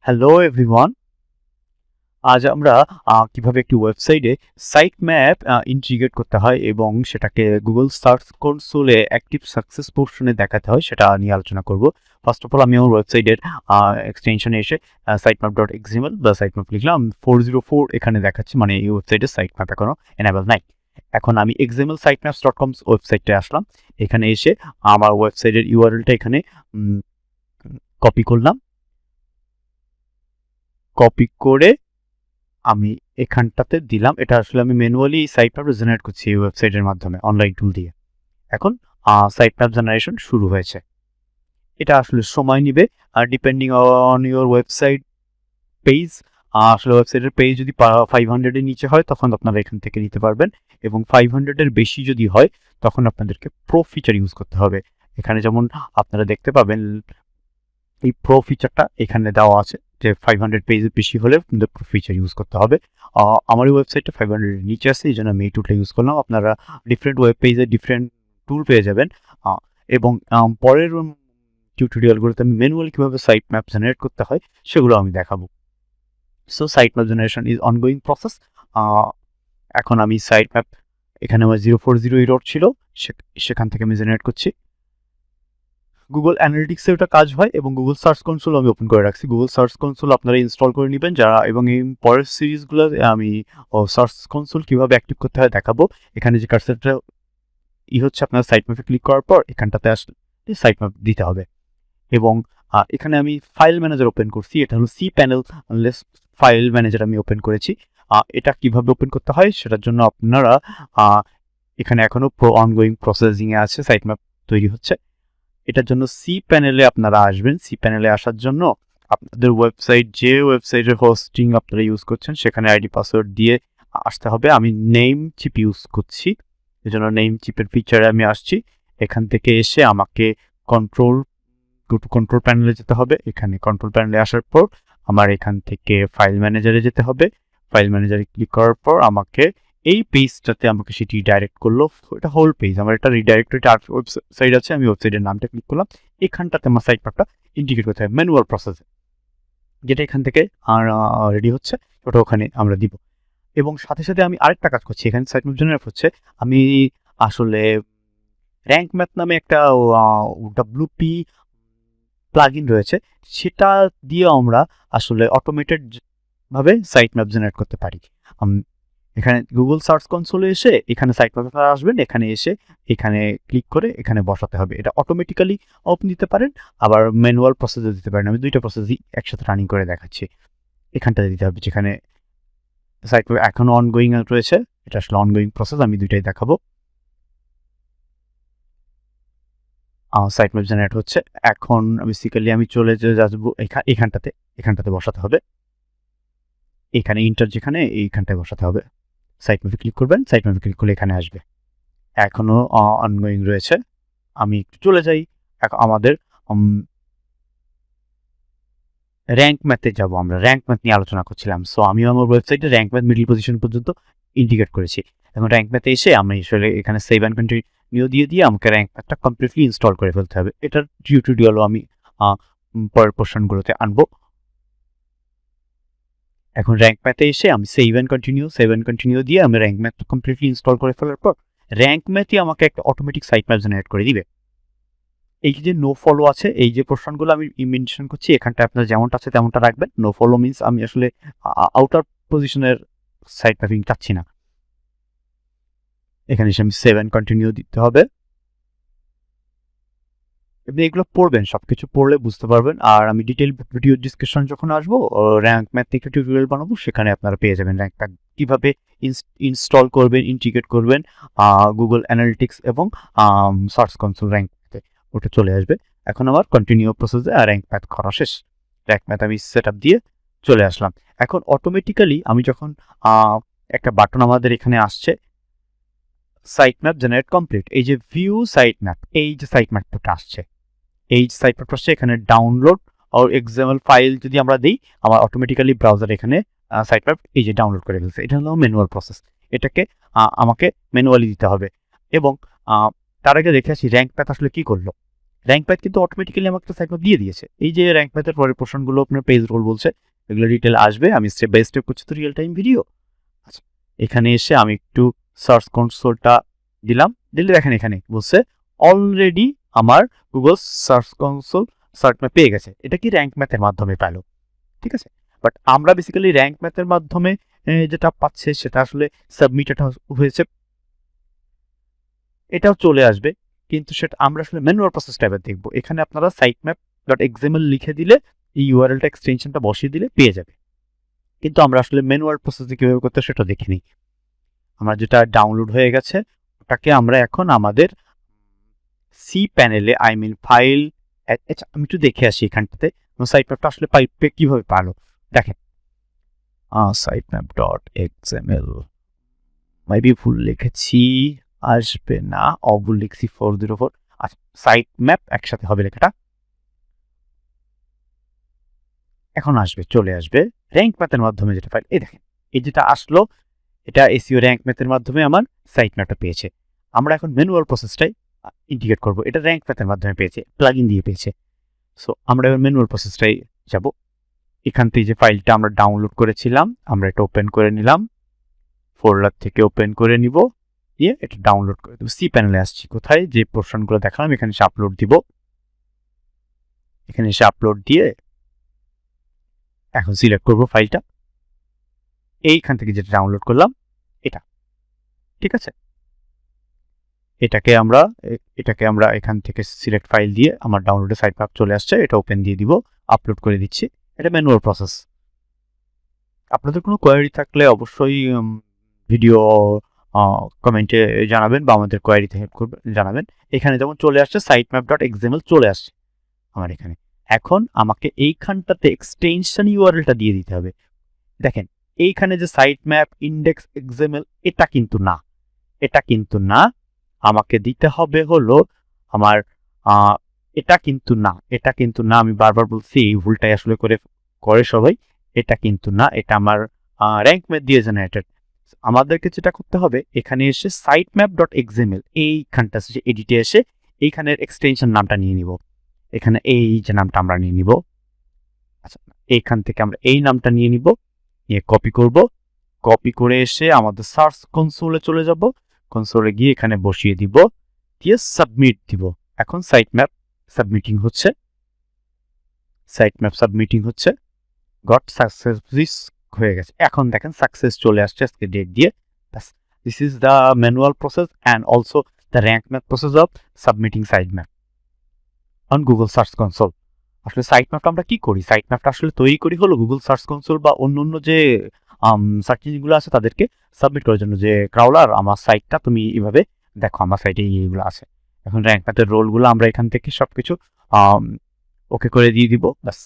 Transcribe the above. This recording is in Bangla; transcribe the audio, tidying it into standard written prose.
Hello everyone. আজ আমরা কিভাবে একটি ওয়েবসাইটে সাইট ম্যাপ ইন্টিগ্রেট করতে হয় এবং সেটাকে গুগল সার্চ কনসোলে অ্যাক্টিভ সাকসেস পোর্শনে দেখাতে হয় সেটা নিয়ে আলোচনা করব। ফার্স্ট অফ অল আমি আমার ওয়েবসাইটের এক্সটেনশনে এসে sitemap.xml বা সাইটম্যাপ লিখলাম। 404 এখানে দেখাচ্ছে, মানে এই ওয়েবসাইটে সাইট ম্যাপ এখনো এনেবল নাই। এখন আমি xml-sitemaps.com ওয়েবসাইটে আসলাম। এখানে এসে আমার ওয়েবসাইটের ইউআরএলটা এখানে কপি করলাম। কপি করে আমি এখানটাতে দিলাম। এটা আসলে আমি ম্যানুয়ালি সাইট ম্যাপ জেনারেট করছি এই ওয়েবসাইটের মাধ্যমে অনলাইন টুল দিয়ে। এখন সাইট ম্যাপ জেনারেশন শুরু হয়েছে। এটা আসলে সময় নিবে, আর depending on your website page. আসলে ওয়েবসাইটের পেজ যদি 500 এর নিচে হয় তখন আপনারা এখান থেকে নিতে পারবেন, এবং 500 এর বেশি যদি হয় তখন আপনাদেরকে প্রো ফিচার ইউজ করতে হবে। এখানে যেমন আপনারা দেখতে পাবেন এই প্রো ফিচারটা এখানে দেওয়া আছে যে 500 পেজের বেশি হলে কিন্তু প্রো ফিচার ইউজ করতে হবে। আমার এই ওয়েবসাইটটা 500 এর নিচে আছে, এই জন্য আমি এই টুলটা ইউজ করলাম। আপনারা ডিফারেন্ট ওয়েব পেজে ডিফারেন্ট টুল পেয়ে যাবেন। এবং পরের টিউটোরিয়ালগুলোতে আমি ম্যানুয়ালি কীভাবে সাইট ম্যাপ জেনারেট করতে হয় সেগুলো আমি দেখাবো। So site map generation is ongoing process. এখন আমি সাইট ম্যাপ, এখানে আমার 040 এরর ছিল, সেখান থেকে আমি জেনারেট করছি। গুগল অ্যানালিটিক্সে ওটা কাজ হয়, এবং গুগল সার্চ কনসোল আমি ওপেন করে রাখছি। গুগল সার্চ কনসোল আপনারা ইনস্টল করে নেবেন যারা, এবং এই পরের সিরিজগুলো আমি সার্চ কনসোল কীভাবে অ্যাক্টিভ করতে হয় দেখাবো। এখানে যে কার্সারটা হচ্ছে, আপনার সাইট ম্যাপে ক্লিক করার পর এখানটাতে আসলে সাইট ম্যাপ দিতে হবে। এবং এখানে আমি ফাইল ম্যানেজার ওপেন করছি। এটা হলো সি প্যানেল ফাইল ম্যানেজার আমি ওপেন করেছি। এটা কিভাবে ওপেন করতে হয় সেটার জন্য আপনারা এখানে এখনও অনগোয়িং প্রসেসিংয়ে আছে, সাইট ম্যাপ তৈরি হচ্ছে। এটার জন্য সি প্যানেলে আপনারা আসবেন। সি প্যানেলে আসার জন্য আপনাদের ওয়েবসাইট, যে ওয়েবসাইটের হোস্টিং আপনারা ইউজ করছেন সেখানে আইডি পাসওয়ার্ড দিয়ে আসতে হবে। আমি নেম চিপ ইউজ করছি, এই জন্য নেম চিপের ফিচারে আমি আসছি। এখান থেকে এসে আমাকে কন্ট্রোল প্যানেলে যেতে হবে। এখানে কন্ট্রোল প্যানেলে আসার পর আমার এখান থেকে ফাইল ম্যানেজারে যেতে হবে। ফাইল ম্যানেজারে ক্লিক করার পর আমাকে এই পেজটাতে আমাকে সেটি ডাইরেক্ট করলো। এটা হোল পেজ, আমার এটা রিডাইরেক্টেড আর ওয়েবসাইট আছে। আমি ওয়েবসাইটের নামটা ক্লিক করলাম। এখানটাতে আমার সাইট ম্যাপটা ইন্টিগ্রেট করতে হবে ম্যানুয়াল প্রসেসে, যেটা এখান থেকে রেডি হচ্ছে ওটা ওখানে আমরা দিব। এবং সাথে সাথে আমি আরেকটা কাজ করছি, এখানে সাইট ম্যাপ জেনারেট হচ্ছে। আমি আসলে র্যাঙ্ক ম্যাথ নামে একটা WP প্লাগইন রয়েছে, সেটা দিয়ে আমরা আসলে অটোমেটেড ভাবে সাইট ম্যাপ জেনারেট করতে পারি। এখানে গুগল সার্চ কনসোলে এসে এখানে সাইট ম্যাপে আসবেন। এখানে এসে এখানে ক্লিক করে এখানে বসাতে হবে। এটা অটোমেটিক্যালি ওপেন দিতে পারেন, আবার ম্যানুয়াল প্রসেসে দিতে পারেন। আমি দুইটা প্রসেসই একসাথে রানিং করে দেখাচ্ছি। এখানটাতে দিতে হবে যেখানে সাইট ম্যাপ এখনো অনগোয়িং রয়েছে। এটা আসলে অনগোয়িং প্রসেস, আমি দুইটাই দেখাবো। সাইট ম্যাপ জেনারেট হচ্ছে। এখন বেসিক্যালি আমি চলে যাবো এখানটাতে বসাতে হবে। এখানে ইন্টার, যেখানে এইখানটায় বসাতে হবে। সাইট ম্যাপে ক্লিক করবেন, সাইট ম্যাপে ক্লিক করলে এখানে আসবে। এখনো অনগোয়িং রয়েছে। আমি একটু চলে যাই। আমাদের র্যাঙ্ক ম্যাথে যাব। আমরা র্যাঙ্ক ম্যাথ নিয়ে আলোচনা করছিলাম। সো আমি আমার ওয়েবসাইটে র্যাঙ্ক ম্যাথ মিডল পজিশন পর্যন্ত ইন্টিগ্রেট করেছি। এখন র্যাঙ্ক ম্যাথে এসে আমি আসলে এখানে সেভ অ্যান্ড কন্টিনিউ দিয়ে আমাকে র্যাঙ্ক ম্যাথটা কমপ্লিটলি ইনস্টল করে ফেলতে হবে। এটার টিউটোরিয়ালও আমি পরের পোর্শনগুলোতে আনবো। এখন র্যাঙ্ক ম্যাথে এসে আমি সেভ অ্যান্ড কন্টিনিউ দিয়ে আমি র্যাঙ্ক ম্যাথটা কমপ্লিটলি ইনস্টল করে ফেলার পর র্যাঙ্ক ম্যাথই আমাকে একটা অটোমেটিক সাইট ম্যাপ জেনারেট করে দিবে। এই যে নো ফলো আছে, এই যে পোর্শনগুলো আমি মেনশন করছি, এখানটা আপনার যেমনটা আছে তেমনটা রাখবেন। নো ফলো মিনস আমি আসলে আউটার পজিশনের সাইট ম্যাপিং চাচ্ছি না। এখানে এসে আমি সেভ অ্যান্ড কন্টিনিউ দিতে হবে। আপনি এগুলো পড়বেন, সবকিছু পড়লে বুঝতে পারবেন। আর আমি ডিটেইল ভিডিও ডিসকাশন যখন আসবো, র্যাঙ্ক ম্যাথ থেকে টিউটোরিয়াল বানাবো, সেখানে আপনারা পেয়ে যাবেন র্যাঙ্ক ম্যাথ কীভাবে ইনস্টল করবেন, ইন্টিগ্রেট করবেন গুগল অ্যানালিটিক্স এবং সার্চ কনসোল র্যাঙ্ক ম্যাথে, ওটা চলে আসবে। এখন আমার কন্টিনিউ প্রসেসে র্যাঙ্ক ম্যাথ করা শেষ। র্যাঙ্ক ম্যাথ আমি সেট আপ দিয়ে চলে আসলাম। এখন অটোমেটিক্যালি আমি যখন একটা বাটন আমাদের এখানে আসছে, সাইট ম্যাপ জেনারেট কমপ্লিট, এই যে ভিউ সাইট ম্যাপ, এই যে সাইট ম্যাপটা আসছে, এই সাইট ম্যাপটা আসছে। এখানে ডাউনলোড আর এক্সাম্পল ফাইল যদি আমরা দিই, আমার অটোমেটিক্যালি ব্রাউজার এখানে সাইট ম্যাপ এই যে ডাউনলোড করে ফেলছে। এটা হলো ম্যানুয়াল প্রসেস, এটাকে আমাকে ম্যানুয়ালি দিতে হবে। এবং তার আগে দেখে আসি র্যাঙ্ক ম্যাথ আসলে কি করলো। র্যাঙ্ক ম্যাথ কিন্তু অটোমেটিক্যালি আমাকে একটা সাইট ম্যাপ দিয়ে দিয়েছে। এই যে র্যাঙ্ক ম্যাথের পরের পোর্শনগুলো আপনার পেজ রোল বলছে, এগুলো ডিটেল আসবে। আমি স্টেপ বাই স্টেপ করছি তো রিয়েল টাইম ভিডিও। আচ্ছা, এখানে এসে আমি একটু সার্চ কনসোলটা দিলে দেখেন এখানে বলছে অলরেডি আমার Google search console search map পেয়ে গেছে। এটা কি র্যাঙ্ক ম্যাথের মাধ্যমে পেলো, ঠিক আছে। বাট আমরা বেসিক্যালি র্যাঙ্ক ম্যাথের মাধ্যমে যেটা পাচ্ছে সেটা আসলে সাবমিটেড হয়েছে, এটাও চলে আসবে, কিন্তু সেটা আমরা আসলে ম্যানুয়াল প্রসেসটা এবার দেখবো। এখানে আপনারা sitemap.xml লিখে দিলে এই ইউআরএলটা এক্সটেনশনটা বসিয়ে দিলে পেয়ে যাবে, কিন্তু আমরা আসলে ম্যানুয়াল প্রসেসে কিভাবে করতে সেটা দেখিনি। আমরা যেটা ডাউনলোড হয়ে গেছে ওটাকে আমরা এখন আমাদের সি প্যানেলে ফাইল, আচ্ছা আমি একটু দেখে আসি এখানটাতে সাইটম্যাপটা আসলে কিভাবে পালো। দেখেন sitemap.xml মেবি ভুল লিখেছি, আসবে না, অভুল লিখছি 404। আচ্ছা, সাইট ম্যাপ একসাথে হবে লেখাটা, এখন আসবে, চলে আসবে র্যাঙ্ক ম্যাথের মাধ্যমে যেটা ফাইল। এই দেখেন এই যেটা আসলো, এটা এসইও র্যাঙ্ক ম্যাথের মাধ্যমে আমার সাইট ম্যাপটা পেয়েছে। আমরা এখন ম্যানুয়াল প্রসেসটাই ইন্টিগ্রেট করব। এটা র্যাঙ্ক ম্যাথের মাধ্যমে পেয়েছে, প্লাগইন দিয়ে পেয়েছে। সো আমরা এবার ম্যানুয়াল প্রসেসটাই যাব। এখান থেকে যে ফাইলটা আমরা ডাউনলোড করেছিলাম আমরা এটা ওপেন করে নিলাম, ফোল্ডার থেকে ওপেন করে নিব, দিয়ে এটা ডাউনলোড করে দেবো। সি প্যানেলে আসছি, কোথায় যে পোর্শনগুলো দেখালাম এখানে এসে আপলোড দিব। এখানে এসে আপলোড দিয়ে এখন সিলেক্ট করব ফাইলটা, এইখান থেকে যেটা ডাউনলোড করলাম এটা, ঠিক আছে। এটাকে আমরা এখান থেকে সিলেক্ট ফাইল দিয়ে আমার ডাউনলোডের সাইট ম্যাপ চলে আসছে, এটা ওপেন দিয়ে দিব, আপলোড করে দিচ্ছি। এটা ম্যানুয়াল প্রসেস। আপনাদের কোনো কোয়েরি থাকলে অবশ্যই ভিডিও কমেন্টে জানাবেন বা আমাদের কোয়েরিতে হেল্প করবেন, জানাবেন। এখানে যেমন চলে আসছে sitemap.xml চলে আসছে আমার এখানে। এখন আমাকে এইখানটাতে এক্সটেনশন ইউআরএলটা দিয়ে দিতে হবে। দেখেন এইখানে যে sitemap index xml এটা কিন্তু না, আমাকে দিতে হবে হলো আমার এটা কিন্তু না, আমি বারবার বলছি এই ভুলটাই আসলে করে সবাই। এটা কিন্তু না, এটা আমার র্যাঙ্ক ম্যাথ দিয়ে জেনারেটেড। আমাদেরকে যেটা করতে হবে এখানে এসে sitemap.xml এইখানটা যে এডিটে এসে এইখানের এক্সটেনশন নামটা নিয়ে নিব। এখানে এই যে নামটা আমরা নিয়ে নিব। আচ্ছা, এইখান থেকে আমরা এই নামটা নিয়ে নিব, নিয়ে কপি করে এসে আমাদের সার্চ কনসোলে চলে যাব। কনসোলে গিয়ে এখানে বসিয়ে দিব, দিয়ে সাবমিট দিব। এখন সাইটম্যাপ সাবমিটিং হচ্ছে, গট সাকসেস হয়ে গেছে। এখন দেখেন সাকসেস চলে আসছে আজকে ডেট দিয়ে। This is the manual process and also the rank map process of submitting sitemap on Google search console. আসলে সাইট ম্যাপটা আমরা কি করি, সাইট ম্যাপটা আসলে তৈরি করি হলো গুগল সার্চ কনসোল বা অন্য যে সার্চ ইঞ্জিনগুলো আছে তাদেরকে সাবমিট করার জন্য, যে ক্রাউলার আমার সাইটটা তুমি এইভাবে দেখো, আমার সাইটে এইগুলো আছে। এখন র্যাঙ্ক ম্যাপের রোলগুলো আমরা এখান থেকে সবকিছু ওকে করে দিয়ে দিব, ব্যাস